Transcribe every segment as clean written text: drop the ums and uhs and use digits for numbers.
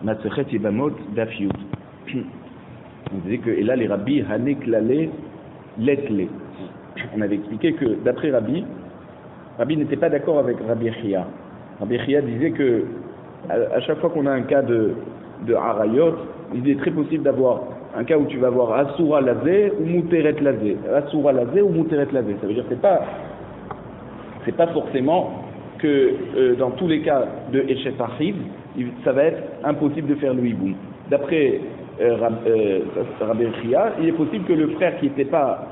Masechet Yebamot Daf Yud. On disait que, et là les rabbis, Hanek Lale, Letle. On avait expliqué que d'après Rabbi n'était pas d'accord avec Rabbi Chia. Rabbi Chia disait que à chaque fois qu'on a un cas de Harayot, il est très possible d'avoir un cas où tu vas avoir Asura Lazé ou Muteret Lazé. Asura Lazé ou Muteret Lazé. Ça veut dire que c'est pas forcément que dans tous les cas de Eshet Achiv, ça va être impossible de faire le hiboum. D'après Rabbi Chia, il est possible que le frère qui n'était pas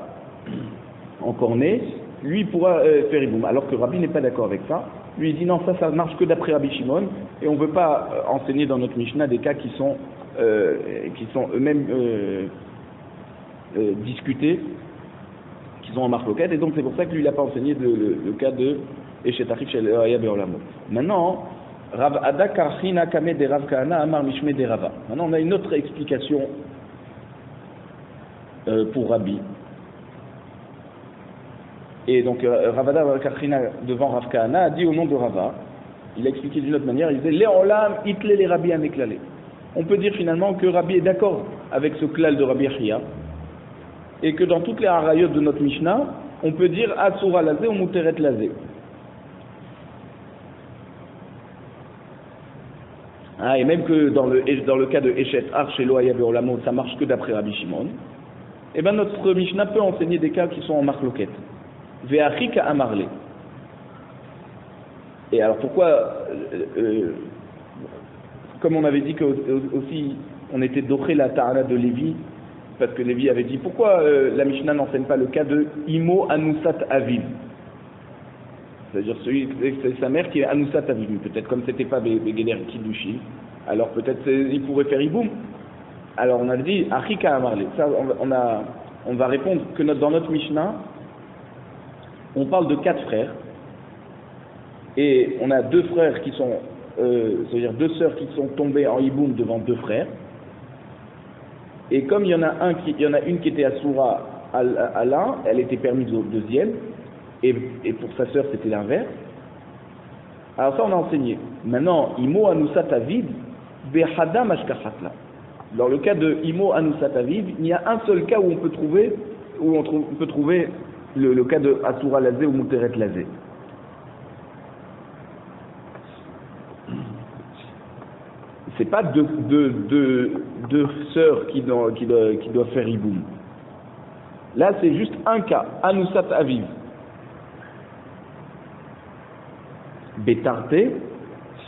encore né, lui pourra faire hiboum. Alors que Rabbi n'est pas d'accord avec ça. Lui il dit non, ça marche que d'après Rabbi Shimon, et on ne veut pas enseigner dans notre Mishnah des cas qui sont eux-mêmes discutés, qui sont en marloquette, et donc c'est pour ça que lui il n'a pas enseigné le cas de Eshet Achiv chez Aya Be'olamo. Maintenant, Rav Ada Karchina Kame de Rav Kahana Amar Mishme de Rava. Maintenant on a une autre explication pour Rabbi. Et donc Ravada Karchina devant Rav Kahana a dit au nom de Rava, il a expliqué d'une autre manière, il disait Léolam itle les Rabbi ameklale. On peut dire finalement que Rabbi est d'accord avec ce klal de Rabbi Chia, et que dans toutes les harayot de notre Mishnah, on peut dire Asura lazé ou Muteret lazé. Ah, et même que dans le cas de Eshet Arch et Loaya Be'olamo, ça marche que d'après Rabbi Shimon, et bien notre Mishnah peut enseigner des cas qui sont en marloquette. Ve'achika amarle. Et alors pourquoi, comme on avait dit que aussi on était doché la ta'ala de Lévi, parce que Lévi avait dit pourquoi la Mishnah n'enseigne pas le cas de Imo Anusat Aviv, c'est-à-dire c'est sa mère qui est Anusat Aviv, peut-être comme c'était pas Begeder Kiddushi, alors peut-être il pourrait faire Iboum. Alors on a dit Achika amarle. Ça on va répondre que dans notre Mishnah on parle de 4 frères, et on a 2 frères qui sont, c'est-à-dire 2 sœurs qui sont tombées en hiboum devant 2 frères, et comme il y en a une qui était assoura à l'un, elle était permise au deuxième, et pour sa sœur c'était l'inverse. Alors ça on a enseigné. Maintenant, Imo Anusat Aviv, Behada Mashkachatla. Dans le cas de Imo Anusat Aviv, il y a un seul cas où on peut trouver le cas de Asura Lazé ou Muteret Lazé. C'est pas deux sœurs qui doivent faire Iboum. Là, c'est juste un cas, Anusat Aviv. Betarte,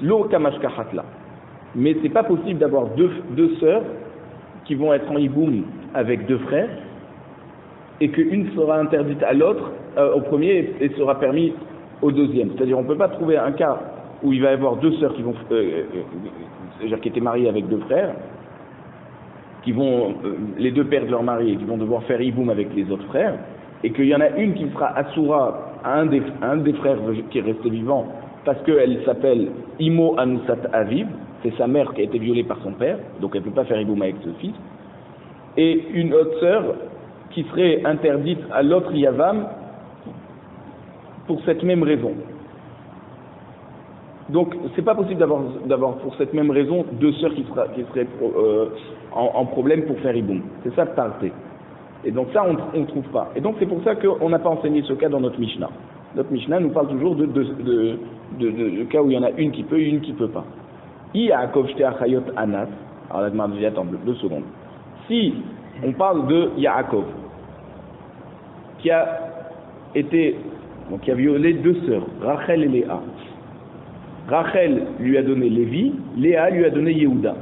Lo Kamashkachatla. Mais c'est pas possible d'avoir deux sœurs qui vont être en Iboum avec 2 frères, et qu'une sera interdite à l'autre, au premier, et sera permis au deuxième. C'est-à-dire on ne peut pas trouver un cas où il va y avoir 2 sœurs qui étaient mariées avec 2 frères, qui vont, les 2 perdent leur mari et qui vont devoir faire hiboum avec les autres frères, et qu'il y en a une qui sera assoura à un des frères qui est resté vivant, parce qu'elle s'appelle Imo Anusat Aviv, c'est sa mère qui a été violée par son père, donc elle ne peut pas faire hiboum avec ce fils, et une autre sœur qui serait interdite à l'autre Yavam pour cette même raison. Donc c'est pas possible d'avoir pour cette même raison 2 sœurs qui seraient en problème pour faire Iboum. C'est ça Tarté. Et donc ça on ne trouve pas. Et donc c'est pour ça qu'on n'a pas enseigné ce cas dans notre Mishnah. Notre Mishnah nous parle toujours de cas où il y en a une qui peut et une qui peut pas. Yaakov shte achayot anas. Alors la demande, attends 2 secondes. Si on parle de Yaakov, qui a violé 2 sœurs, Rachel et Léa. Rachel lui a donné Lévi, Léa lui a donné Yehuda.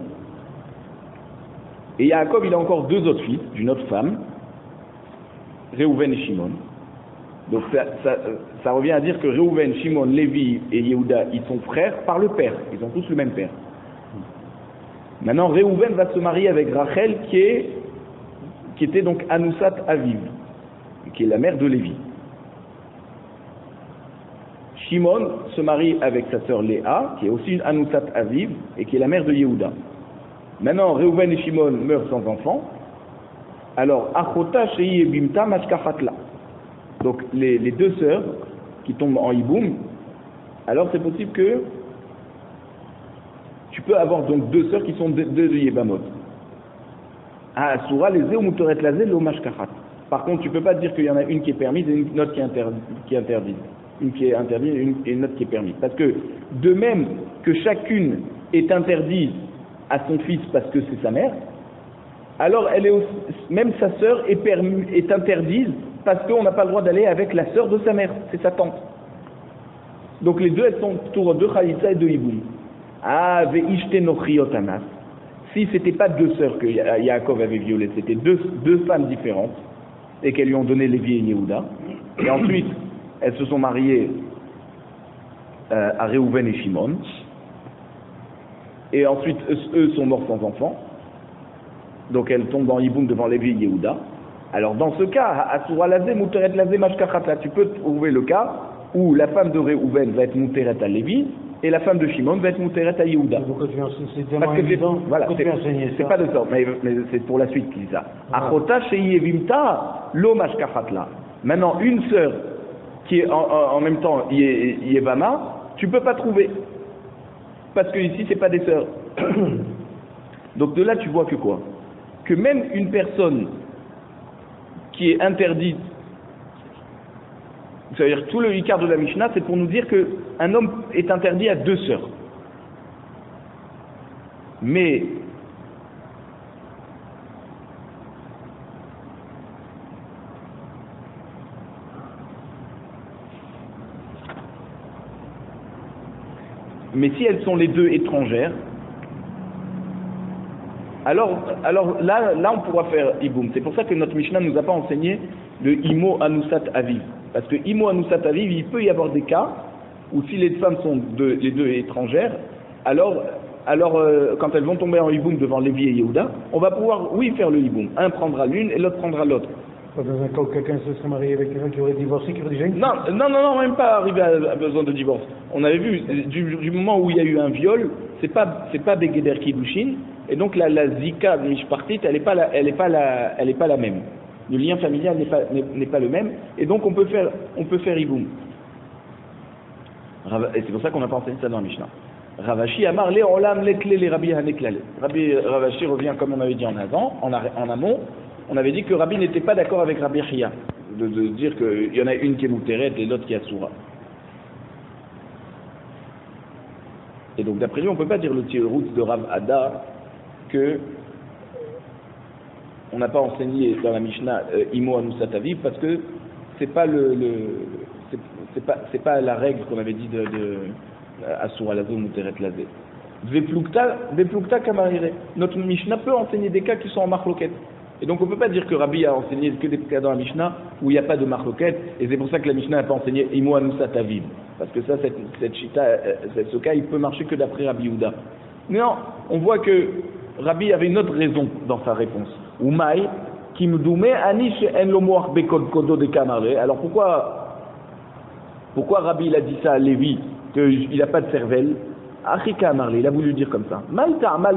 Et Yaakov, il a encore 2 autres fils, d'une autre femme, Réhouven et Shimon. Donc ça revient à dire que Réhouven, Shimon, Lévi et Yehuda, ils sont frères par le père, ils ont tous le même père. Maintenant, Réhouven va se marier avec Rachel, qui était donc Anusat Aviv, qui est la mère de Lévi. Shimon se marie avec sa sœur Léa, qui est aussi une Anusat Aviv, et qui est la mère de Yehuda. Maintenant, Réhouven et Shimon meurent sans enfant. Alors, Achota Shei Ebimta Mashkachatla. Donc, les 2 sœurs qui tombent en Iboum, alors c'est possible Tu peux avoir donc deux sœurs qui sont deux Yébamot. Ah, Soura, les ou Mouteret Lazé, l'Omash Kachat. Par contre, tu peux pas dire qu'il y en a une qui est permise et une autre qui est interdite. Une qui est interdite et une autre qui est permise. Parce que, de même que chacune est interdite à son fils parce que c'est sa mère, alors elle est aussi, même sa sœur est interdite parce qu'on n'a pas le droit d'aller avec la sœur de sa mère, c'est sa tante. Donc les deux, elles sont autour de Khalitsa et de Iboum. Ah, ve'ishte nochiotanas. Si c'était pas deux sœurs que Yaakov avait violées, c'était deux femmes différentes, et qu'elles lui ont donné Lévi et Yehuda, et ensuite elles se sont mariées à Réhouven et Shimon, et ensuite eux sont morts sans enfants, donc elles tombent dans Iboum devant Lévi et Yehuda. Alors dans ce cas, Asura Lazé, Mouteret Lazé, Mashkachata, tu peux trouver le cas où la femme de Réhouven va être Mouteret à Lévi, et la femme de Shimon va être Mouteret à Yehuda. Pourquoi tu enseignes? C'est tellement Parce que évident. voilà, c'est pas de ça, mais c'est pour la suite qui dit ça. Achota sheyevimta lo mashkachatla. Maintenant, une sœur qui est en même temps Yevama, tu peux pas trouver. Parce que ici, c'est pas des sœurs. Donc de là, tu vois que quoi? Que même une personne qui est interdite, c'est-à-dire tout le hikar de la Mishnah, c'est pour nous dire qu'un homme est interdit à deux sœurs. Mais si elles sont les deux étrangères, alors là on pourra faire Iboum. C'est pour ça que notre Mishnah ne nous a pas enseigné le Imo Anusat Aviv. Parce que Imo Anusat Aviv, il peut y avoir des cas où si les femmes sont les deux étrangères, alors quand elles vont tomber en Iboum devant Lévi et Yehuda, on va pouvoir, oui, faire le Iboum. Un prendra l'une et l'autre prendra l'autre. Pas dans un cas où quelqu'un se serait marié avec quelqu'un qui aurait divorcé, qui aurait déjà une... Non, même pas arrivé à besoin de divorce. On avait vu, du moment où il y a eu un viol, c'est pas Begeder Kiddushin, et donc la Zika Mishpartit, elle est pas la même. Le lien familial n'est pas le même, et donc on peut faire Iboum. Et c'est pour ça qu'on n'a pas enseigné ça dans la Mishnah. Ravashi Amar le Olam lekle les Rabbi Haneklale. Rabbi Ravashi revient comme on avait dit en amont. On avait dit que Rabbi n'était pas d'accord avec Rabbi Chia, de dire qu'il y en a une qui est Mouteret et l'autre qui est Asura. Et donc d'après lui, on ne peut pas dire le Tirut de Rav Ada que on n'a pas enseigné dans la Mishnah Imo Anusat Aviv parce que c'est pas c'est pas la règle qu'on avait dit de Asura Lazo Mouteret Lazé. Veplukta Kamarire. Notre Mishnah peut enseigner des cas qui sont en marloquette. Et donc on ne peut pas dire que Rabbi a enseigné que des cas dans la Mishnah où il n'y a pas de marloquette, et c'est pour ça que la Mishnah n'a pas enseigné Imo Anusat Aviv. Parce que ça, cette chita, ce cas, il peut marcher que d'après Rabbi Yehuda. Non, on voit que Rabbi avait une autre raison dans sa réponse. Umaï, qui me doumait Anish en lomoach bekod kodo de Kamaré. Alors pourquoi Rabbi il a dit ça à Lévi, qu'il n'a pas de cervelle? Achika Amarle, il a voulu dire comme ça. Maïta amal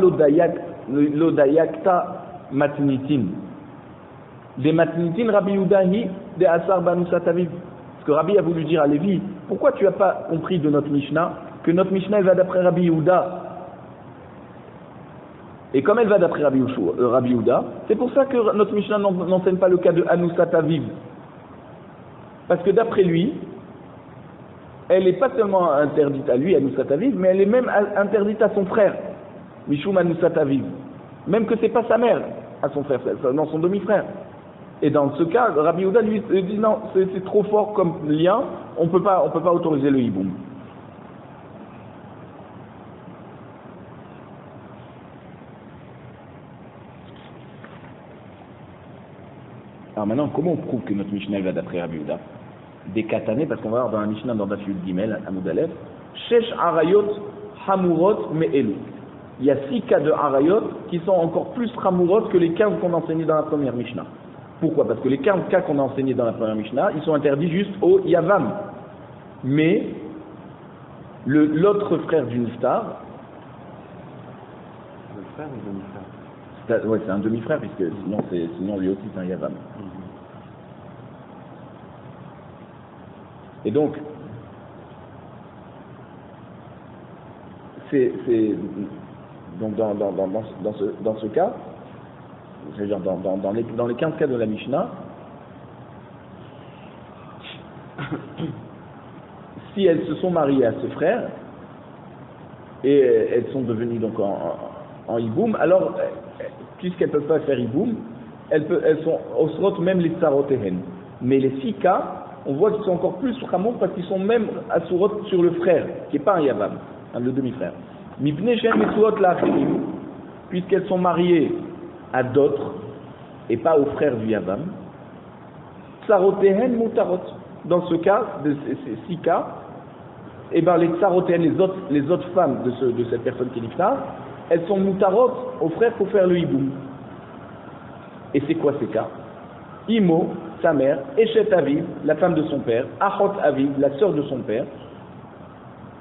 lodayakta matnitin. Des matnitin Rabbi Yudahi, des asar banusat aviv. Parce que Rabbi a voulu dire à Lévi, pourquoi tu n'as pas compris de notre Mishnah que notre Mishnah elle va d'après Rabbi Yehuda? Et comme elle va d'après Rabbi Yehuda, c'est pour ça que notre Mishnah n'enseigne pas le cas de Anusat Aviv. Parce que d'après lui, elle n'est pas seulement interdite à lui, Anusat Aviv, mais elle est même interdite à son frère, Mishum Anusat Aviv. Même que c'est pas sa mère, à son frère, non, son demi-frère. Et dans ce cas, Rabbi Yehuda lui dit non, c'est trop fort comme lien, on peut pas autoriser le hiboum. Alors maintenant, comment on prouve que notre Mishnah va d'après Rabbi Yehuda? Des katané, parce qu'on va voir dans la Mishnah dans Daf Yud Gimel, à Moudalef, Shesh Arayot Hamurot Me'elu. Il y a 6 cas de Arayot qui sont encore plus Hamurot que les 15 qu'on a enseignés dans la première Mishnah. Pourquoi? Parce que les 15 cas qu'on a enseignés dans la première Mishnah, ils sont interdits juste au Yavam. Mais l'autre frère du Niftar, Le frère ou demi-frère? ouais, c'est un demi-frère, puisque sinon lui aussi c'est un Yavam. Et donc, Donc dans ce cas, c'est-à-dire dans les 15 cas de la Mishnah, si elles se sont mariées à ce frère et elles sont devenues donc en Iboum, alors puisqu'elles ne peuvent pas faire Iboum, elles sont osrot même les tsarotehen. Mais les 6 cas, on voit qu'ils sont encore plus Ramour parce qu'ils sont même assurot sur le frère, qui n'est pas un Yavam, le demi-frère. Mipne shem mesuot la'achirim, puisqu'elles sont mariées à d'autres et pas au frère du Yavam, tsarotehen mutarot. Dans ce cas, de ces 6 cas, eh ben les tsarotehen, les autres femmes de cette personne qui est niftar, elles sont mutarot au frère pour faire le hiboum. Et c'est quoi ces cas? Imo, sa mère, Eshet Aviv, la femme de son père, Achot Aviv, la sœur de son père.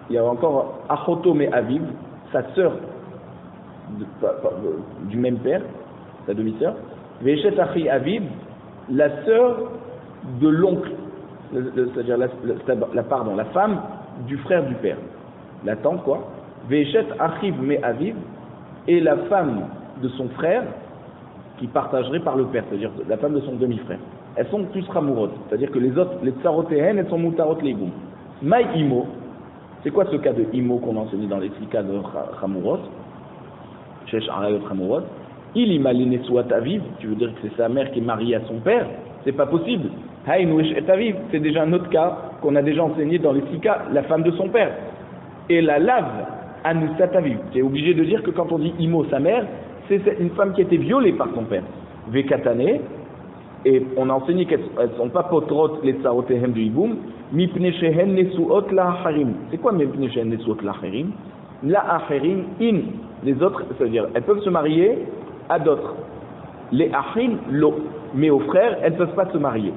Il y a encore Achoto mais Aviv, sa sœur du même père, sa demi-sœur. Veshet Achi Aviv, la sœur de l'oncle, c'est-à-dire la femme du frère du père, la tante quoi. Veshet Achiv mais Aviv, et la femme de son frère qui partagerait par le père, c'est-à-dire la femme de son demi-frère. Elles sont tous ramourot, c'est-à-dire que les autres, les tsarotéennes, elles sont mutarot leiboum. Maï imo, c'est quoi ce cas de imo qu'on a enseigné dans les 6 cas de ramourot? Shesh arayot ramourot. Il imagine soit aviv, tu veux dire que c'est sa mère qui est mariée à son père? C'est pas possible. Haïnou et aviv, c'est déjà un autre cas qu'on a déjà enseigné dans les 6 cas, la femme de son père. Et la lave, anusat aviv. C'est obligé de dire que quand on dit imo, sa mère, c'est une femme qui a été violée par son père. Vekatane, et on a enseigné qu'elles ne sont pas potrot les tsarotehem du hiboum, mipne shehen nesuot la harim. C'est quoi mipne shehen nesuot la harim? La harim in, les autres, c'est-à-dire elles peuvent se marier à d'autres. Les ahin lo, mais aux frères, elles ne peuvent pas se marier.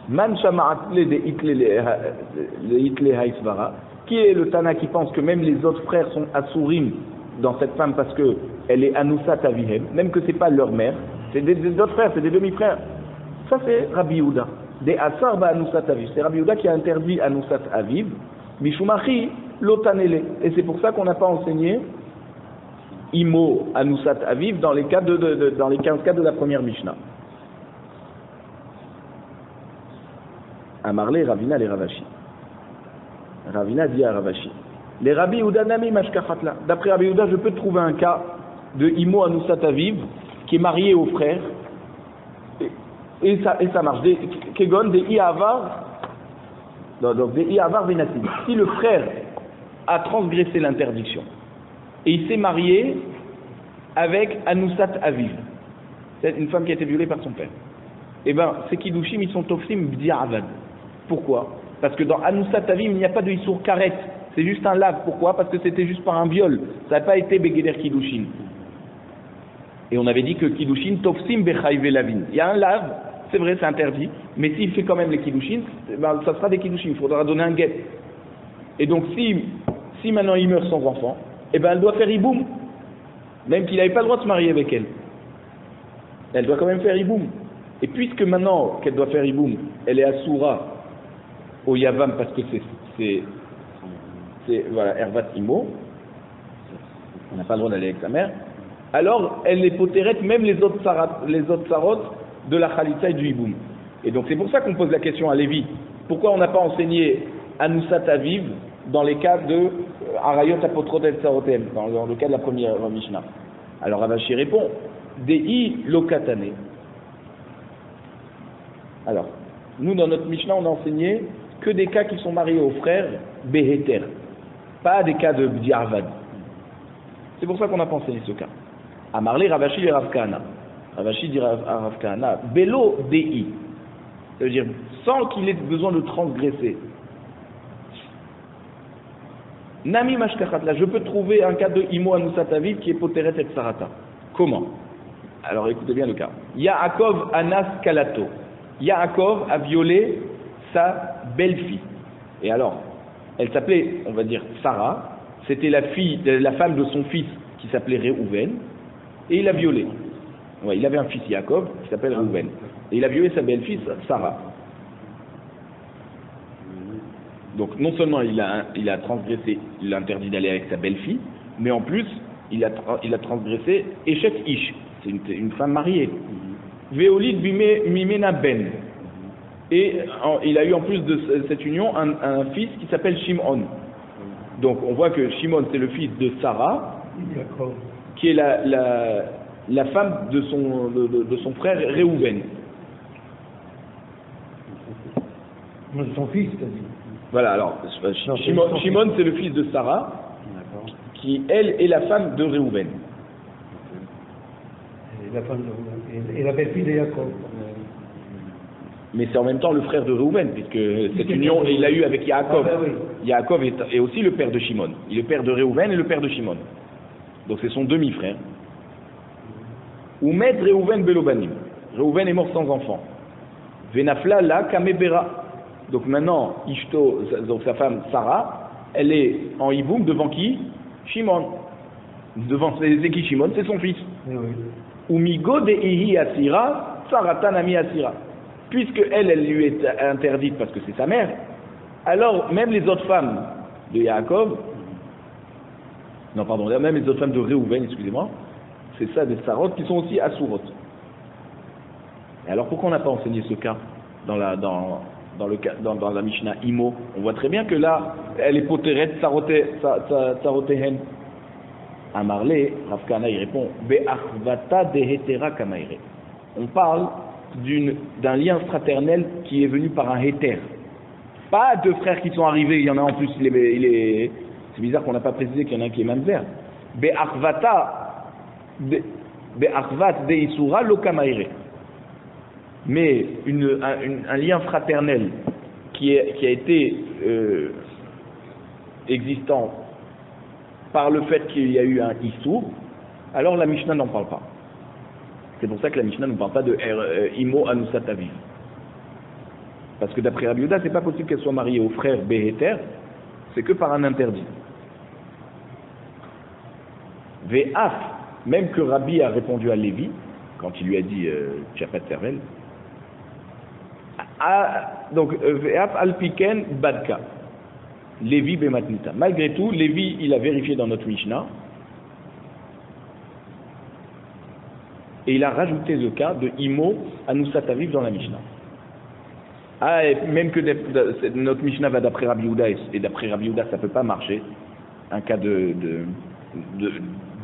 Man shama'at le de itle haïsvara, qui est le Tana qui pense que même les autres frères sont assourim dans cette femme parce que elle est Anusat Avihem, même que c'est pas leur mère, c'est des autres frères, c'est des demi-frères. Ça c'est Rabbi Yehuda. Des Asar ba Anusat Aviv. C'est Rabbi Yehuda qui a interdit Anusat Aviv, Mishumachi Lotanele. Et c'est pour ça qu'on n'a pas enseigné Imo Anusat Aviv dans les 15 cas de la première Mishnah. Amarle Ravina les Ravashi. Ravina dit à Ravashi. Les Rabbi Yehuda nami mashkachatla. D'après Rabbi Yehuda, je peux trouver un cas de Imo Anusat Aviv qui est marié au frère et ça marche. Kegon de Iavar, donc de Iavar Venatim. Si le frère a transgressé l'interdiction et il s'est marié avec Anusat Aviv, c'est une femme qui a été violée par son père, et ben ces Kiddushim ils sont Tofsim B'di'avad. Pourquoi? Parce que dans Anusat Aviv il n'y a pas de Issour Karet. C'est juste un lave. Pourquoi? Parce que c'était juste par un viol. Ça n'a pas été Begeder Kiddushin. Et on avait dit que Kiddushin, Tofsim Bechayve Lavin. Il y a un lave, c'est vrai, c'est interdit, mais s'il fait quand même les Kiddushin, ben, ça sera des Kiddushin, il faudra donner un guet. Et donc si maintenant il meurt sans enfant, eh ben elle doit faire Iboum. Même qu'il n'avait pas le droit de se marier avec elle. Elle doit quand même faire Iboum. Et puisque maintenant qu'elle doit faire Iboum, elle est assoura au Yavam parce que c'est voilà, Ervat Imo, on n'a pas le droit d'aller avec sa mère, alors elle est potérette même les autres sarot de la Khalitsa et du Hiboum. Et donc c'est pour ça qu'on pose la question à Lévi, pourquoi on n'a pas enseigné Anusat Aviv dans les cas de Arayot Apotrot et Sarotem, dans le cas de la première Mishnah? Alors Ravashi répond, Dei Lokatane. Alors, nous dans notre Mishnah on a enseigné que des cas qui sont mariés aux frères Beheter, pas des cas de B'di'avad. C'est pour ça qu'on n'a pas enseigné ce cas. Amarle Ravashi et Rav Kahana. Ravashi dit à Rav Kahana, Belo Dei. Ça veut dire, sans qu'il ait besoin de transgresser. Nami Mashkachatla, je peux trouver un cas de Imo Anusat Aviv qui est Poteret et Sarata. Comment? Alors écoutez bien le cas. Yaakov Anas Kalato. Yaakov a violé sa belle-fille. Et alors, elle s'appelait, on va dire, Sarah. C'était la femme de son fils qui s'appelait Réhouven. Et il l'a violée. Ouais, il avait un fils Yaakov qui s'appelle Réhouven. Et il a violé sa belle-fille Sarah. Donc non seulement il a transgressé, il a interdit d'aller avec sa belle-fille, mais en plus, il a transgressé Eshet Ish, c'est une femme mariée. Veolid Mimena Ben. Et il a eu en plus de cette union un fils qui s'appelle Shimon. Donc on voit que Shimon c'est le fils de Sarah, qui est la femme de son frère Réhouven. Son fils, t'as dit. Voilà, alors Shimon c'est le fils de Sarah, qui elle est la femme de Réhouven. Et la belle-fille de Jacob. Mais c'est en même temps le frère de Réhouven, puisque cette union, il l'a eu avec Yaakov. Ah, ben oui. Yaakov est aussi le père de Shimon. Il est le père de Réhouven et le père de Shimon. Donc c'est son demi-frère. Oumet Réhouven Belobanim. Réhouven est mort sans enfant. Venafla la Kamebera. Donc maintenant, Ishto, donc sa femme Sarah, elle est en Iboum devant qui? Shimon. Devant c'est qui Shimon? C'est son fils. Umigo de Ihi Asira, Saratan Ami Asira. Puisque elle lui est interdite parce que c'est sa mère, alors même les autres femmes de Yaakov, même les autres femmes de Réhouven, excusez-moi, c'est ça des Sarot qui sont aussi Asurot. Et alors pourquoi on n'a pas enseigné ce cas dans la Mishnah Imo? On voit très bien que là, elle est poteret Sarotehen. Amarle, Rav Kahana il répond, Be'achvata dehetera kamaire. On parle d'un lien fraternel qui est venu par un héter. Pas deux frères qui sont arrivés, il y en a en plus, c'est bizarre qu'on n'a pas précisé qu'il y en a un qui est mamzer. Be'achvat de Isura lo kamaire. Mais un lien fraternel qui a été existant par le fait qu'il y a eu un Issour, alors la Mishnah n'en parle pas. C'est pour ça que la Mishnah ne parle pas de Imo Anusat Aviv. Parce que d'après Rabbi Yehuda, c'est pas possible qu'elle soit mariée au frère Beheter, c'est que par un interdit. Ve'af, même que Rabbi a répondu à Lévi, quand il lui a dit tu n'as pas de cervelle. Donc, Ve'af alpiken badka. Lévi bematnita. Malgré tout, Lévi, il a vérifié dans notre Mishnah, et il a rajouté le cas de Imo Anusat Aviv dans la Mishnah. Et même que notre Mishnah va d'après Rabbi Yehuda, et d'après Rabbi Yehuda, ça ne peut pas marcher, un cas de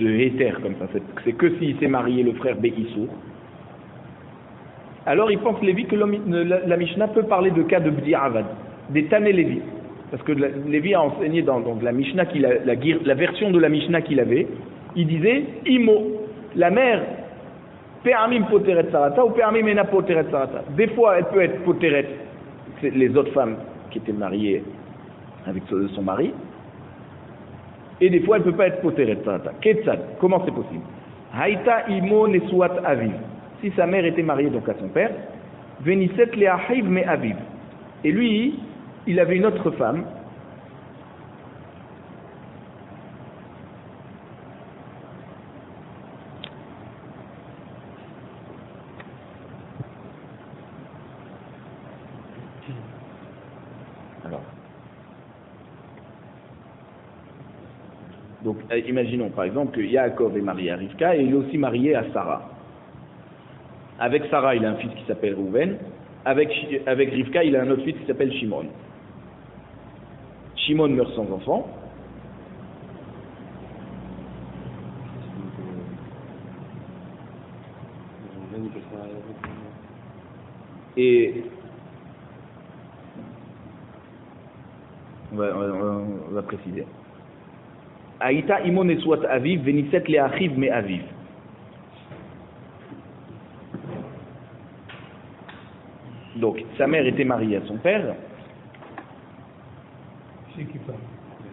héter comme ça, c'est que s'il s'est marié le frère Be'issour. Alors il pense Lévi que la Mishnah peut parler de cas de Bdi Avad, des Tané Lévi. Parce que Lévi a enseigné dans la Mishnah, la version de la Mishnah qu'il avait, il disait Imo, la mère, Pe'amim poteret sarata ou Pe'amim ena poteret sarata. Des fois, elle peut être poteret, c'est les autres femmes qui étaient mariées avec son mari, et des fois, elle ne peut pas être poteret sarata. Ketzad, comment c'est possible? Haïta imo nesuat aviv. Si sa mère était mariée donc à son père, veniset le ahiv me aviv. Et lui, il avait une autre femme. Donc, imaginons par exemple que Yaakov est marié à Rivka et il est aussi marié à Sarah. Avec Sarah, il a un fils qui s'appelle Rouven. Avec Rivka, il a un autre fils qui s'appelle Shimon. Shimon meurt sans enfant. Et on va préciser. Aïta imon et soit aviv, veniset le achiv me aviv. Donc, sa mère était mariée à son père. C'est qui parle?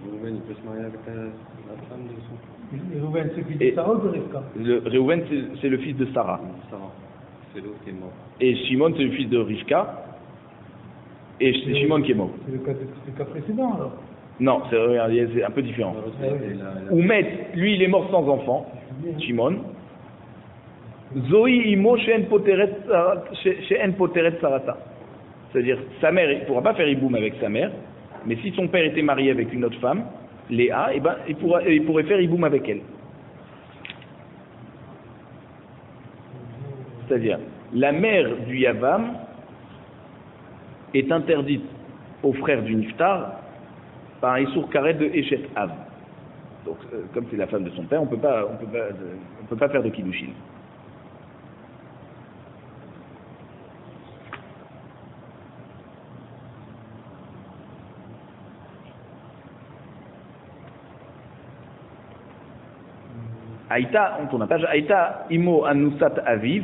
Réhouven, il peut se marier avec la femme de son... Réhouven, c'est le fils de Sarah ou de Rivka? Réhouven, c'est le fils de Sarah. Sarah, c'est l'autre qui est mort. Et Shimon, c'est le fils de Rivka. Et c'est Shimon qui est mort. C'est le cas précédent alors? Non, c'est un peu différent. Oumet, lui, il est mort sans enfant. Shimon. Zoï imo she'en poteret sarata. C'est-à-dire, sa mère, il ne pourra pas faire iboum avec sa mère, mais si son père était marié avec une autre femme, Léa, eh ben, il pourrait faire iboum avec elle. C'est-à-dire, la mère du Yavam est interdite aux frères du Niftar par un Issour Karet de Eshet Av. Donc, comme c'est la femme de son père, on peut pas faire de Kiddushin. Aïta, on tourne la page, Aïta Imo Anusat Aviv.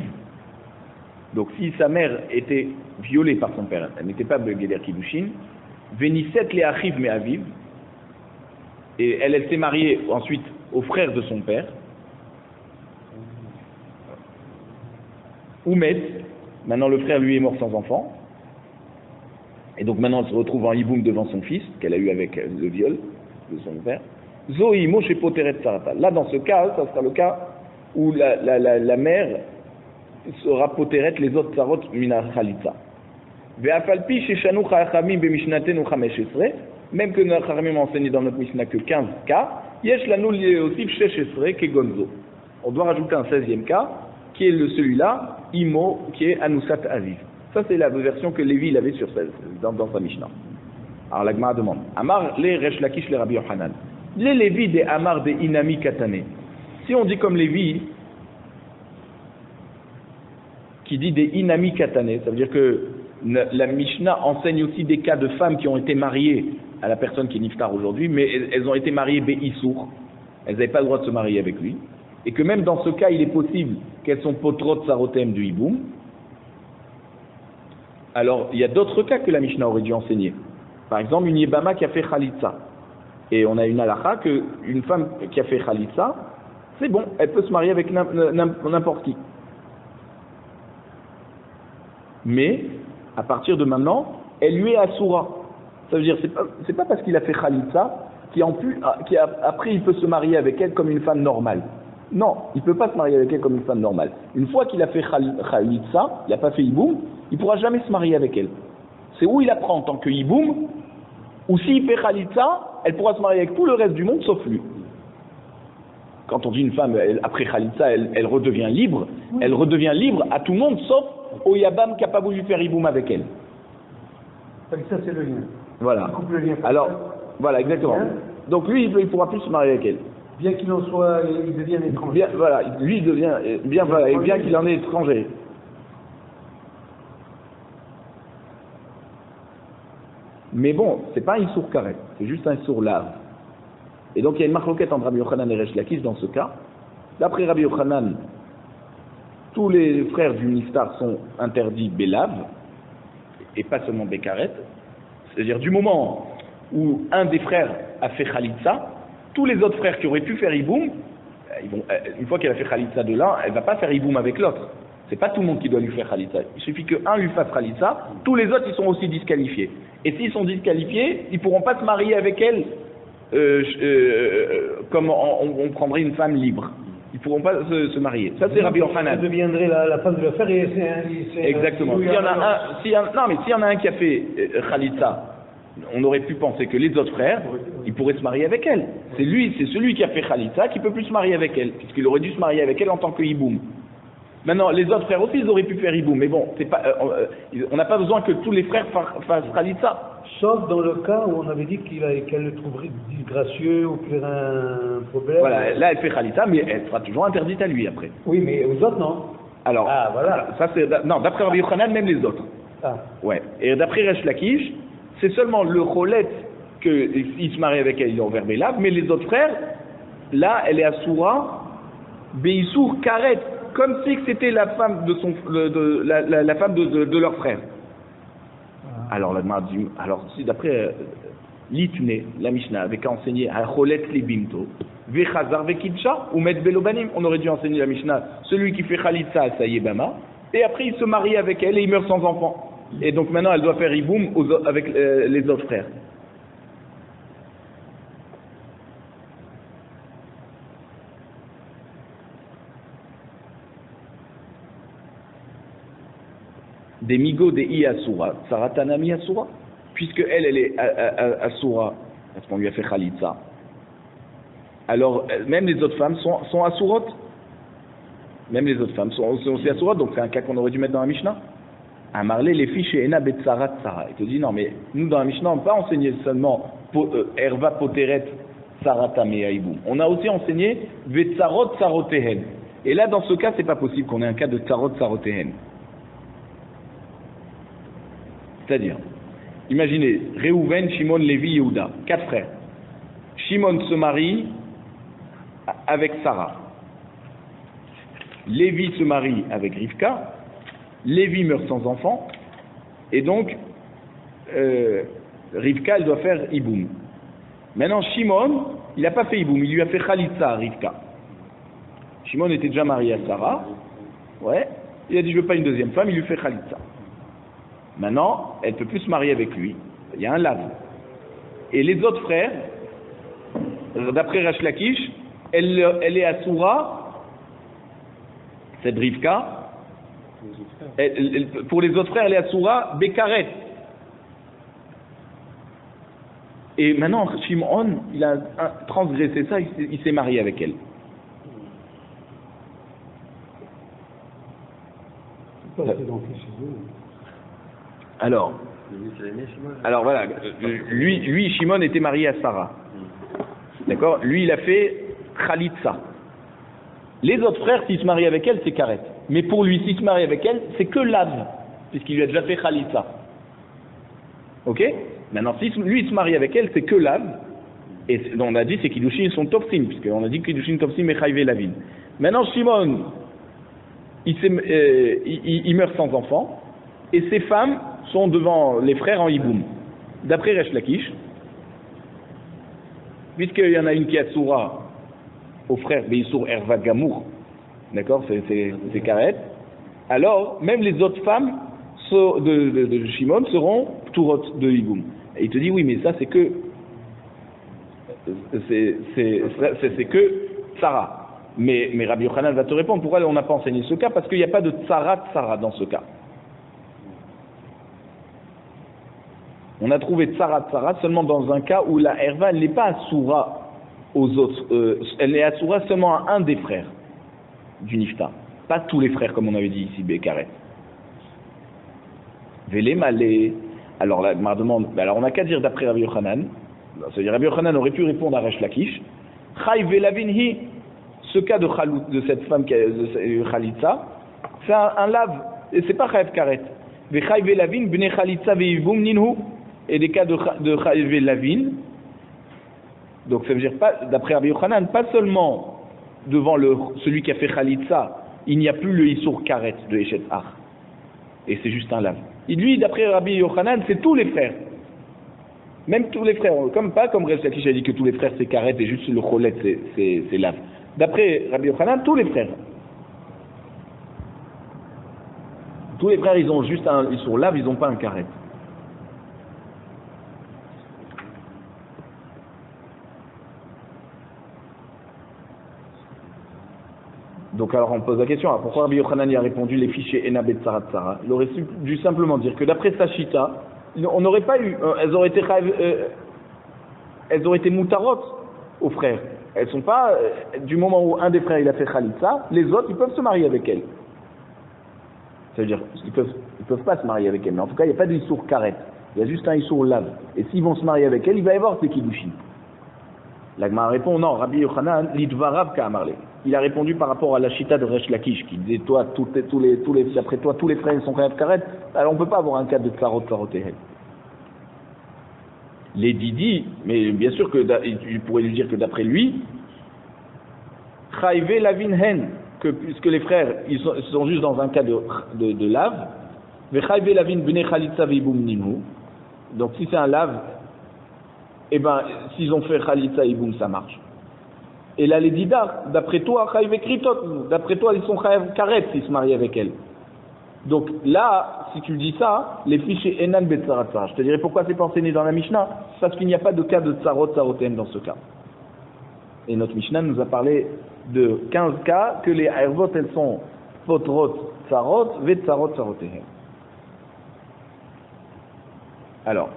Donc si sa mère était violée par son père, elle n'était pas Begeder Kiddushin, Veniset le Achiv me Aviv, et elle s'est mariée ensuite au frère de son père, Oumet, maintenant le frère lui est mort sans enfant, et donc maintenant elle se retrouve en hiboum devant son fils, qu'elle a eu avec le viol de son père. Zoï Moshe Poteret Sarata. Là, dans ce cas, ça sera le cas où la mère sera poteret les autres sarot mina chalitza. Ve'afalpi sheshanu chachamim bemishnatenu 15, même que nos chachamim ont enseigné dans notre Mishnah que 15 cas, yesh lanu liosif 16 kegonzo. On doit rajouter un 16e cas, qui est celui-là, Imo, qui est Anusat Aviv. Ça, c'est la version que Lévi il avait sur 16, dans sa Mishnah. Alors la Gemara demande, Amar le Resh Lakish le Rabbi Yochanan. Les Lévi des Amar des Inami Katane. Si on dit comme Lévi, qui dit des Inami Katane, ça veut dire que la Mishnah enseigne aussi des cas de femmes qui ont été mariées à la personne qui est Niftar aujourd'hui, mais elles ont été mariées Be'issour, elles n'avaient pas le droit de se marier avec lui, et que même dans ce cas, il est possible qu'elles sont potrot sarotem du hiboum. Alors, il y a d'autres cas que la Mishnah aurait dû enseigner. Par exemple, une Yébama qui a fait Khalitsa. Et on a une halakha qu'une femme qui a fait Khalitsa, c'est bon, elle peut se marier avec n'importe qui. Mais, à partir de maintenant, elle lui est assoura. Ça veut dire, c'est pas parce qu'il a fait Khalitsa qu'après il peut se marier avec elle comme une femme normale. Non, il ne peut pas se marier avec elle comme une femme normale. Une fois qu'il a fait Khalitsa, il n'a pas fait Hiboum, il ne pourra jamais se marier avec elle. C'est où il apprend en tant que Hiboum, ou s'il fait Khalitsa, elle pourra se marier avec tout le reste du monde sauf lui. Quand on dit une femme, après Khalitsa, elle redevient libre, elle redevient libre à tout le monde sauf au Yabam qui n'a pas voulu faire Hiboum avec elle. Ça, c'est le lien. Voilà. Le lien. Alors, voilà, exactement. Donc lui, il ne pourra plus se marier avec elle. Bien qu'il en soit, il devient étranger. Bien, voilà, lui, il devient, bien, voilà, et bien qu'il en est étranger. Mais bon, c'est pas un Issour Karet, c'est juste un Issour Lave. Et donc il y a une marloquette entre Rabbi Yochanan et Resh Lakish dans ce cas. D'après Rabbi Yochanan, tous les frères du Niftar sont interdits Bélav, et pas seulement Békaret. C'est-à-dire du moment où un des frères a fait Khalitsa, tous les autres frères qui auraient pu faire Hiboum, une fois qu'elle a fait Khalitsa de l'un, elle ne va pas faire Hiboum avec l'autre. C'est pas tout le monde qui doit lui faire Khalitsa. Il suffit qu'un lui fasse Khalitsa, tous les autres ils sont aussi disqualifiés. Et s'ils sont disqualifiés, ils ne pourront pas se marier avec elle comme on prendrait une femme libre. Ils ne pourront pas se marier. Ça c'est Rabbi Yochanan. Ça deviendrait la femme de l'affaire et c'est exactement. S'il y en a un qui a fait Khalitsa, on aurait pu penser que les autres frères, ils pourraient se marier avec elle. C'est celui qui a fait Khalitsa qui peut plus se marier avec elle, puisqu'il aurait dû se marier avec elle en tant que hiboum. Maintenant, les autres frères aussi, ils auraient pu faire hiboum, mais bon, c'est pas, on n'a pas besoin que tous les frères fassent Khalitsa. Sauf dans le cas où on avait dit qu'elle le trouverait disgracieux ou qu'il y aurait un problème. Voilà, là elle fait Khalitsa, mais elle sera toujours interdite à lui après. Oui, mais aux autres non. Alors, voilà. Ça c'est, non, d'après Rabbi Yochanan, même les autres. Ah. Ouais. Et d'après Resh Lakish, c'est seulement le Cholet qu'il se marie avec elle, il est envers Bélav, mais les autres frères, là, elle est Assoura, Beissour, Karet, comme si c'était la femme de la femme de leur frère. Alors, la Gemara dit, alors, si d'après l'Itne, la Mishnah, avait qu'à enseigner à Cholet Libimto, Vechazar Vekidsha, ou Met Belobanim, on aurait dû enseigner la Mishnah, celui qui fait Khalitsa à Sayebama, et après il se marie avec elle et il meurt sans enfant. Et donc maintenant elle doit faire Hiboum avec les autres frères. Des migo des i asura, Saratanami asura, puisque elle est asura, parce qu'on lui a fait Khalitsa. Alors même les autres femmes sont asurot. Même les autres femmes sont aussi assourot, donc c'est un cas qu'on aurait dû mettre dans la Mishnah. À Marley, les filles chez Ena Betsarat Sarah. Il te dit non, mais nous dans la Mishnah, on n'a pas enseigné seulement Erva Poteret Sarata Meaïboum. On a aussi enseigné Vetsarot Sarotehen. Et là, dans ce cas, c'est pas possible qu'on ait un cas de Tsarot Sarotehen. C'est-à-dire, imaginez, Réhouven, Shimon, Lévi, Yehuda, 4 frères. Shimon se marie avec Sarah. Lévi se marie avec Rivka. Lévi meurt sans enfant. Et donc, Rivka, elle doit faire Iboum. Maintenant, Shimon, il n'a pas fait Iboum, il lui a fait Khalitsa à Rivka. Shimon était déjà marié à Sarah. Ouais. Il a dit, je veux pas une deuxième femme, il lui fait Khalitsa. Maintenant, elle ne peut plus se marier avec lui. Il y a un lave. Et les autres frères, d'après Resh Lakish, elle est Assoura, cette Rivka. Pour les autres frères, elle est Assoura, Bekaret. Et maintenant, Shimon, il a transgressé ça, il s'est marié avec elle. Alors voilà, lui, Shimon était marié à Sarah. D'accord? Lui, il a fait Khalitsa. Les autres frères, s'il se marie avec elle, c'est Karet. Mais pour lui, s'il se marie avec elle, c'est que Lav, puisqu'il lui a déjà fait Khalitsa. Ok? Maintenant, si lui, il se marie avec elle, c'est que Lav. Et on a dit, c'est Kiddushin son Topsim, puisqu'on a dit Kiddushin Topsim et Chayve Lavin. Maintenant, Shimon, il meurt sans enfant, et ses femmes sont devant les frères en Iboum. D'après Resh Lakish, puisqu'il y en a une qui est Assoura aux frères Beissour Erva Gamour, d'accord, c'est Karet, alors même les autres femmes de Shimon seront Pturot de Iboum. Et il te dit oui, mais ça c'est que Sarah. Mais Rabbi Yochanan va te répondre pourquoi on n'a pas enseigné ce cas, parce qu'il n'y a pas de Tsarat Sarah dans ce cas. On a trouvé Tsarat Sarah seulement dans un cas où la Herva elle n'est pas Assoura aux autres, elle est Assoura seulement à un des frères du Nifta, pas tous les frères comme on avait dit ici Bekaret. Vélé Malé. Alors la Gemara demande, alors on n'a qu'à dire d'après Rabbi Yochanan, c'est-à-dire Rabbi Yochanan aurait pu répondre à Resh Lakish, Chai Velavinhi. Ce cas de cette femme qui a Khalitsa, c'est un lave, et c'est pas Chayav Karet. Vechai Velavin, Bnei Khalitsa Veivum Ninhu, et des cas de Chayav Velavin. Donc ça veut dire, d'après Rabbi Yochanan, pas seulement devant celui qui a fait Khalitsa, il n'y a plus le Issour Karet de Eshet Ach. Et c'est juste un lave. Et lui, d'après Rabbi Yochanan, c'est tous les frères. Même tous les frères, pas comme Resh Lakish a dit que tous les frères c'est Karet et juste le Cholet c'est lave. D'après Rabbi Yochanan, tous les frères. Tous les frères, ils ont juste ils sont lave, ils n'ont pas un Karet. Donc alors on pose la question, alors pourquoi Rabbi Yochanan y a répondu les fichiers Ena Betsarat Sarah? Il aurait dû simplement dire que d'après Sachita, on n'aurait pas eu, elles auraient été moutarot aux frères. Elles sont pas, du moment où un des frères il a fait Khalitsa, les autres ils peuvent se marier avec elle. Ça veut dire, ils peuvent pas se marier avec elle, mais en tout cas il n'y a pas d'Issour Karet, il y a juste un Issour Lav. Et s'ils vont se marier avec elle, il va y avoir ces Kiddushin. La Gemara répond, non, Rabbi Yochanan, l'Idvarav Ka'amarle. Il a répondu par rapport à la Shita de Resh Lakish, qui disait, toi, d'après toi, tous les frères sont Chayav Karet, alors on peut pas avoir un cas de Tsarot Tsarotehen. Les Didi, mais bien sûr que il pourrait lui dire que d'après lui, Chayve Lavin Hen, que puisque les frères ils sont juste dans un cas de lave, Chayve Lavin Bnei Khalitsa Veibum Ninu, donc si c'est un lave, eh ben s'ils ont fait Khalitsa Iboum ça marche. Et là les Didar, d'après toi, Chayve Kritot, d'après toi ils sont Chayav Karet s'ils se marient avec elle. Donc là, si tu dis ça, les fichiers Enan Betsarat Sarah, je te dirais pourquoi c'est pas enseigné dans la Mishnah, parce qu'il n'y a pas de cas de Tsarot Tsaroten dans ce cas. Et notre Mishnah nous a parlé de 15 cas que les Hervot elles sont Potrot Tsarot, Vetsarot Tsaroten. Alors,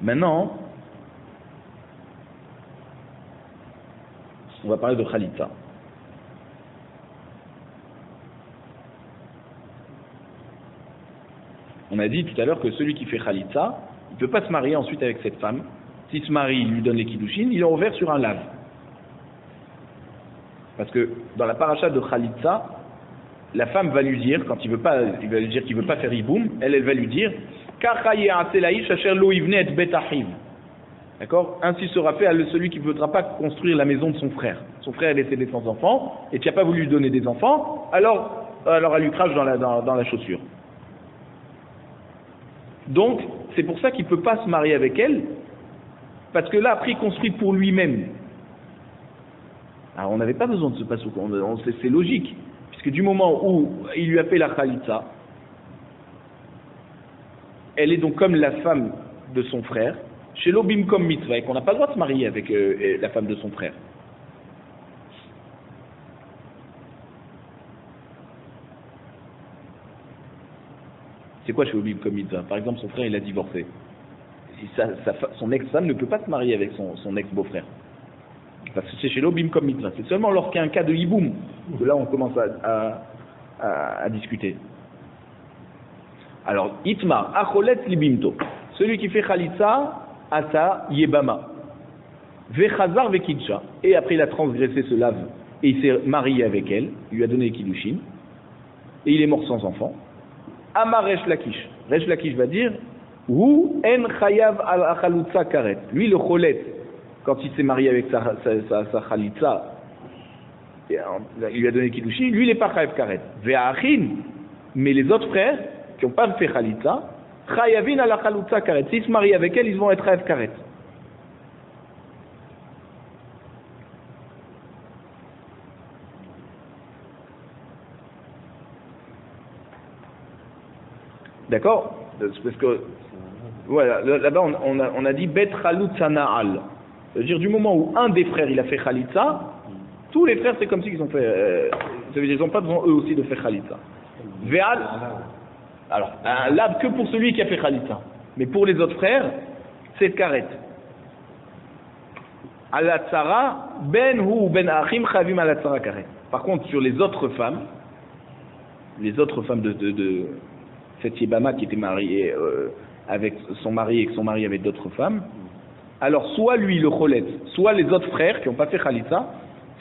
maintenant, on va parler de Khalitsa. On a dit tout à l'heure que celui qui fait Khalitsa, il ne peut pas se marier ensuite avec cette femme. S'il se marie, il lui donne les kiddushin, il est ouvert sur un lave. Parce que dans la paracha de Khalitsa, la femme va lui dire, quand il va lui dire qu'il ne veut pas faire Iboum, elle va lui dire d'accord? Ainsi sera fait à celui qui ne voudra pas construire la maison de son frère. Son frère est décédé sans enfant, et tu n'as pas voulu lui donner des enfants, alors elle lui crache dans la chaussure. Donc, c'est pour ça qu'il ne peut pas se marier avec elle, parce que là, après, il construit pour lui-même. Alors, on n'avait pas besoin de ce pasouk, c'est logique, puisque du moment où il lui a fait la khalitsa, elle est donc comme la femme de son frère, chez l'obim comme mitzvah, et qu'on n'a pas le droit de se marier avec la femme de son frère. C'est quoi chez l'obim comme mitzvah? Par exemple, son frère, il a divorcé. Son ex-femme ne peut pas se marier avec son ex-beau-frère. Parce que c'est chez l'obim comme mitzvah. C'est seulement lorsqu'il y a un cas de hiboum que là, on commence à discuter. Alors, Itmar, Acholet Libimto. Celui qui fait Khalitsa, Asa Yebama. Vechazar Vekidsha. Et après, il a transgressé ce lave. Et il s'est marié avec elle. Il lui a donné les kiddushin. Et il est mort sans enfant. Amar Resh Lakish. Resh Lakish va dire Hu en chayav al achalutza karet. Lui, le cholet, quand il s'est marié avec sa Khalitsa, il lui a donné les kiddushin. Lui, il n'est pas chayav karet. Ve'achin. Mais les autres frères, qui n'ont pas fait Khalitsa, Chayavin ala Khalutza karet. S'ils se marient avec elle, ils vont être Chayav karet. D'accord? Parce que, voilà, là-bas on a dit Bet Khalutza Na'al. C'est-à-dire du moment où un des frères il a fait Khalitsa, tous les frères c'est comme si ils ont fait. Ça veut dire qu'ils n'ont pas besoin eux aussi de faire Khalitsa. Ve'al. Alors, un lab que pour celui qui a fait Khalitsa. Mais pour les autres frères, c'est karet. Alatsara, ben hu ben achim chavim alatsara karet. Par contre, sur les autres femmes de cette Yébama qui était mariée avec son mari et que son mari avait d'autres femmes, alors soit lui le cholet, soit les autres frères qui n'ont pas fait Khalitsa,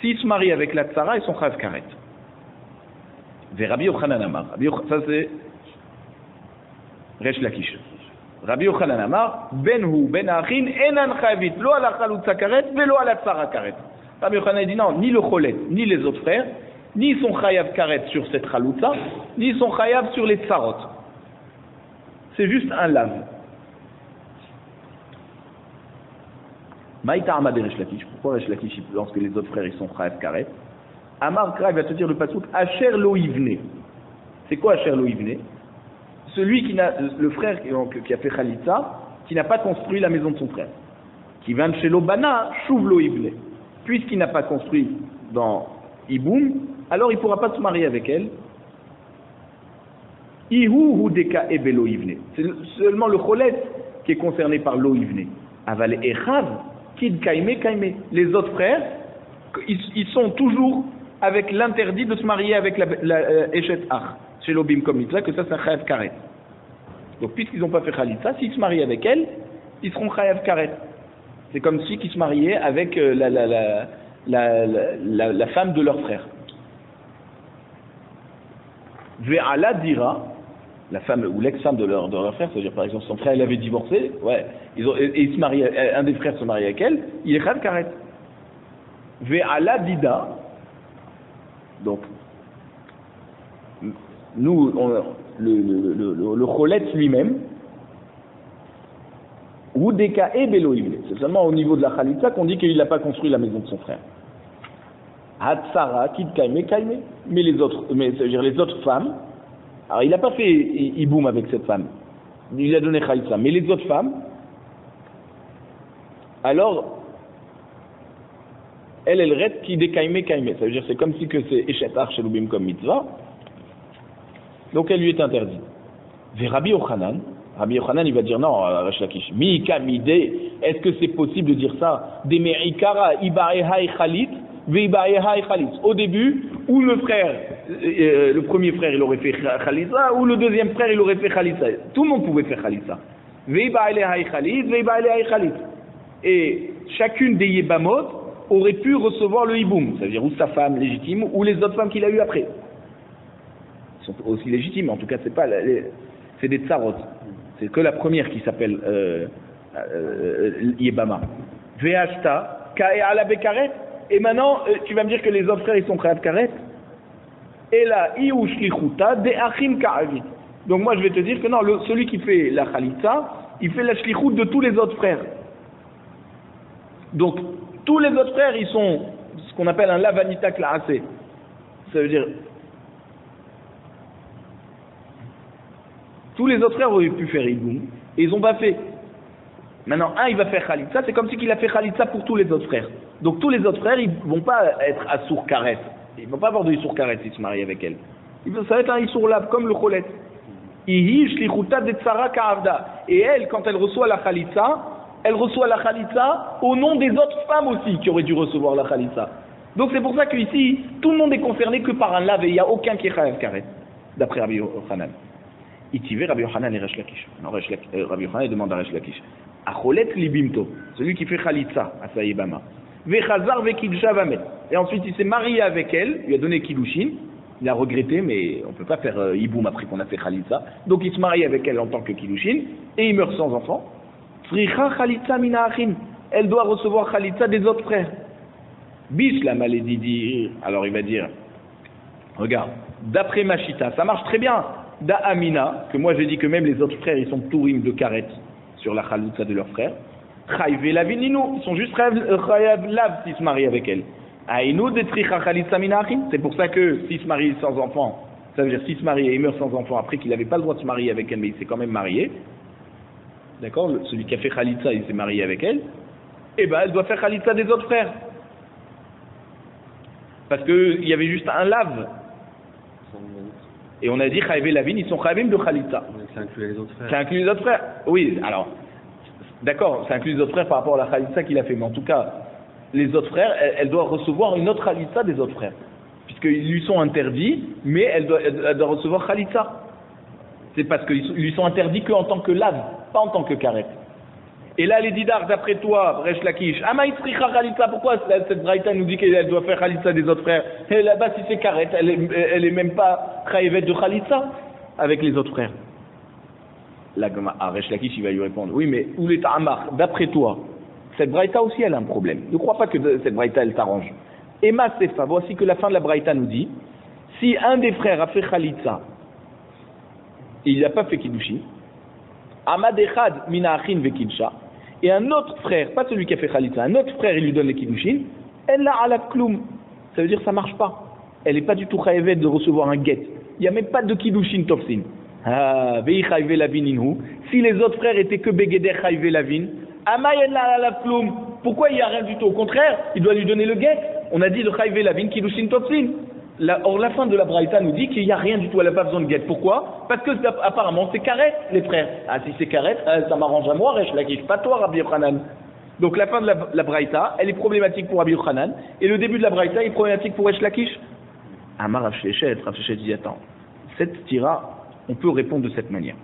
s'ils se marient avec la tsara, ils sont chav karet. Ve Rabbi Yochanan Amar. Ça c'est Resh Lakish. Rabbi Yochanan Amar, ben hu ben achin enan chavit lo ala chalutza karet velo ala tsara karet. Rabbi Yochanan dit non, ni le cholet, ni les autres frères, ni ils sont chayav karet sur cette chalutza, ni ils sont chayav sur les tsarot. C'est juste un lave. Maïta Amad Resh Lakish. Pourquoi Resh Lakish lorsque les autres frères ils sont chayav karet? Amar Kra, il va te dire le pasuk Asher lo yivne. C'est quoi Asher lo yivne? Celui le frère qui a fait Khalitsa, qui n'a pas construit la maison de son frère. Qui vient de chez l'Obana, Shuv lo yivne. Puisqu'il n'a pas construit dans Iboum, alors il ne pourra pas se marier avec elle. Ihu hu deka ebe lo yivne. C'est seulement le cholet qui est concerné par lo yivne. Aval echav, kid kaime kaime. Les autres frères, ils sont toujours avec l'interdit de se marier avec la Eshet Ach, chez l'Obim comme Mitzvah, que ça c'est un Chayav Karet. Donc puisqu'ils n'ont pas fait Khalitsa, s'ils se marient avec elle, ils seront Chayav Karet. C'est comme si ils se mariaient avec la femme de leur frère. Ve'ala dira, la femme ou l'ex-femme de leur frère, c'est-à-dire par exemple son frère il avait divorcé, ouais, et il se marie, un des frères se marie avec elle, il est Chayav Karet. Ve'ala dida. Donc, nous, le cholet lui-même, Wudeka et Beloïvne, c'est seulement au niveau de la Khalitsa qu'on dit qu'il n'a pas construit la maison de son frère. Hatsara, Kid Kaime, Kaime. Mais c'est-à-dire les autres femmes, alors il n'a pas fait Iboum avec cette femme, il a donné Khalitsa, mais les autres femmes, alors, elle reste qui décaime kaime. Ça veut dire c'est comme si que c'est échatar chez l'Ubim comme mitzvah. Donc elle lui est interdite. Ve Rabbi Yochanan il va dire non, Resh Lakish. Mi kamide, est-ce que c'est possible de dire ça? Des me'ikara ibaehai chalit, ve ibaehai chalit. Au début, ou le frère, le premier frère il aurait fait Khalitsa, ou le deuxième frère il aurait fait Khalitsa. Tout le monde pouvait faire Khalitsa. Et chacune des Yébamot aurait pu recevoir le Hiboum, c'est-à-dire ou sa femme légitime, ou les autres femmes qu'il a eues après. Ils sont aussi légitimes, en tout cas c'est des tsarot. C'est que la première qui s'appelle Yébama. Ve'ashta ka'e'ala bekaret. Et maintenant, tu vas me dire que les autres frères ils sont khayab karet. Et là, iou shlichuta de achim ka'avit. Donc moi je vais te dire que non, celui qui fait la khalitsa, il fait la shlichut de tous les autres frères. Donc tous les autres frères ils sont ce qu'on appelle un lavanita kla'ase. Ça veut dire tous les autres frères auraient pu faire Iboum et ils n'ont pas fait. Maintenant un il va faire khalitsa, c'est comme si il a fait khalitsa pour tous les autres frères. Donc tous les autres frères ils vont pas être assour karet. Ils vont pas avoir de issour karet s'ils se marient avec elle. Ça va être un issour lave comme le cholet. Et elle, quand elle reçoit la khalitsa, elle reçoit la khalitsa au nom des autres femmes aussi qui auraient dû recevoir la khalitsa. Donc c'est pour ça qu'ici, tout le monde est concerné que par un lave et il n'y a aucun qui est chayav karet, d'après Rabbi Yochanan. Itivé Rabbi Yochanan et Resh Lakish. Non, Rabbi Yochanan demande à Resh Lakish. Acholet libimto, celui qui fait khalitsa à sa yébama. Vechazar vekidja vamet. Et ensuite il s'est marié avec elle, lui a donné kiddushin. Il a regretté, mais on ne peut pas faire Iboum après qu'on a fait Khalitsa. Donc il se marie avec elle en tant que Kiddushin, et il meurt sans enfant. Fricha Khalitsa mina achim. Elle doit recevoir Khalitsa des autres frères. Bish la malédie. Alors il va dire, regarde, d'après Machita, ça marche très bien. Da Amina, que moi j'ai dit que même les autres frères, ils sont tourim de karet sur la Khalitsa de leurs frères. Chayve la vininu, ils sont juste chayav lav s'ils se marient avec elle. C'est pour ça que s'il se marie sans enfant, ça veut dire s'il se marie et il meurt sans enfant après qu'il n'avait pas le droit de se marier avec elle, mais il s'est quand même marié, d'accord, celui qui a fait Khalitsa, il s'est marié avec elle, et ben elle doit faire Khalitsa des autres frères. Parce qu'il y avait juste un lave. Et on a dit Chayavé Lavin, ils sont Chayavim de Khalitsa. Ça inclut les autres frères. Ça inclut les autres frères. Oui, alors, d'accord, ça inclut les autres frères par rapport à la Khalitsa qu'il a fait, mais en tout cas, les autres frères, elle doit recevoir une autre khalitsa des autres frères. Puisqu'ils lui sont interdits, mais elle doit recevoir khalitsa. C'est parce qu'ils lui sont interdits qu'en tant que lave, pas en tant que karet. Et là, les didars, d'après toi, Resh Lakish, Amaïtricha khalitsa, pourquoi cette braïta nous dit qu'elle doit faire khalitsa des autres frères? Et là-bas, si c'est karet, elle est même pas chayevet de khalitsa avec les autres frères. Là, Resh Lakish, il va lui répondre, oui, mais où les ta'amar, d'après toi, cette braïta aussi, elle a un problème. Ne crois pas que cette braïta, elle t'arrange. Emma Sefa, voici que la fin de la braïta nous dit, si un des frères a fait khalitsa, et il n'a pas fait kiddushin, Amad echad mina achin vekidsha, et un autre frère, pas celui qui a fait khalitsa, un autre frère, il lui donne les kiddushin, elle l'a ala kloum. Ça veut dire que ça marche pas. Elle n'est pas du tout chayevet de recevoir un get. Il n'y a même pas de kiddushin tofsin. Ah, vei chayve lavin inhu. Si les autres frères étaient que begeder chayve lavin, pourquoi il n'y a rien du tout? Au contraire, il doit lui donner le guet. On a dit le chayve lavin kiddushin topsin. Or la fin de la braïta nous dit qu'il n'y a rien du tout, elle n'a pas besoin de guet. Pourquoi? Parce que apparemment c'est karet les frères. Ah si c'est karet, ça m'arrange à moi, Resh Lakish, pas toi Rabbi Yochanan. Donc la fin de la braïta, elle est problématique pour Rabbi Yochanan, et le début de la braïta est problématique pour Resh Lakish. Amar Rav Shechet dit attends, cette tira, on peut répondre de cette manière.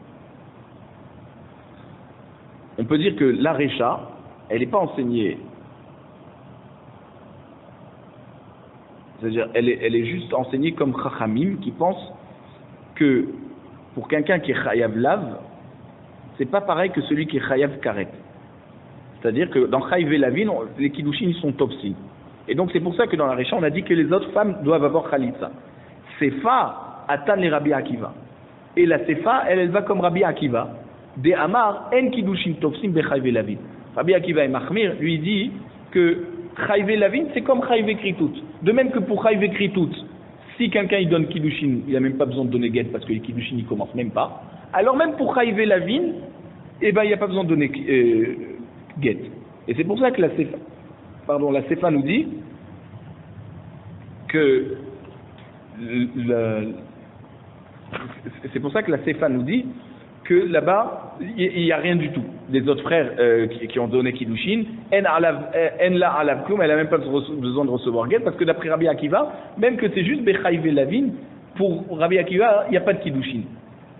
On peut dire que la Recha, elle n'est pas enseignée. C'est-à-dire, elle est juste enseignée comme Chachamim qui pense que pour quelqu'un qui est Chayav Lav, c'est pas pareil que celui qui est Chayav Karet. C'est-à-dire que dans Chayav Lavin, les Kiddushin sont topsi. Et donc c'est pour ça que dans la Recha, on a dit que les autres femmes doivent avoir Khalitsa. Sefa atan les Rabbi Akiva. Et la Sefa, elle va comme Rabbi Akiva. De Amar, en Kiddushin topsim be Chayav Lavin. Rabbi Akiva et Mahmir lui dit que Chayav Lavin, c'est comme Chayav Kritout. De même que pour Chayav Kritout, si quelqu'un il donne Kiddushin, il n'a même pas besoin de donner Get parce que les Kiddushin ils commencent même pas. Alors même pour Chayav Lavin, eh ben il n'y a pas besoin de donner Get. Et c'est pour ça que la Sefa nous dit que c'est pour ça que la Sefa nous dit que là-bas, il n'y a rien du tout. Les autres frères qui ont donné Kiddushin, en la alav kloum, elle n'a même pas besoin de recevoir guet, parce que d'après Rabbi Akiva, même que c'est juste Bechayve Lavin, pour Rabbi Akiva, il n'y a pas de Kiddushin.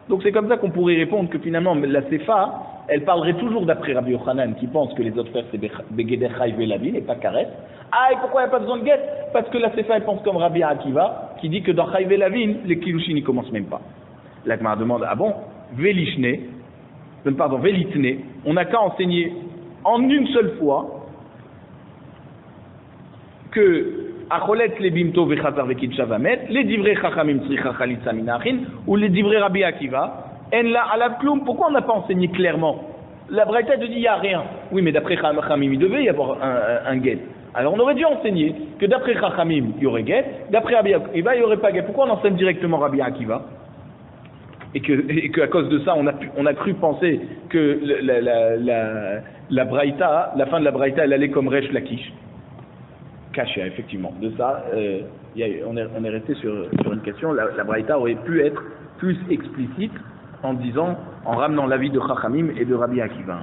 Donc c'est comme ça qu'on pourrait répondre que finalement, la Sefa, elle parlerait toujours d'après Rabbi Yochanan, qui pense que les autres frères c'est Begeder Chayve Lavin et pas Karet. Ah, et pourquoi il n'y a pas besoin de guet? Parce que la Sefa, elle pense comme Rabbi Akiva, qui dit que dans Chayve Lavin, les Kiddushin ne commencent même pas. La Gemara demande, ah bon, Velitne, on n'a qu'à enseigner en une seule fois que Acholet lebimto vechazar vekid shavamet, les divrei chachamim tzricha chalitza minachin, ou les divrei Rabbi Akiva, en la alav kloum. Pourquoi on n'a pas enseigné clairement? La Braïta te dit il n'y a rien. Oui, mais d'après Chachamim, il devait y avoir un guet. Alors on aurait dû enseigner que d'après Chachamim, il y aurait guet, d'après Rabbi Akiva, il n'y aurait pas guet. Pourquoi on enseigne directement Rabbi Akiva? Et que à cause de ça, on a cru penser que la Braïta, la fin de la Braïta, elle allait comme Resh Lakish. Caché, effectivement. De ça, on est resté sur une question. La Braïta aurait pu être plus explicite en ramenant l'avis de Chachamim et de Rabbi Akiva.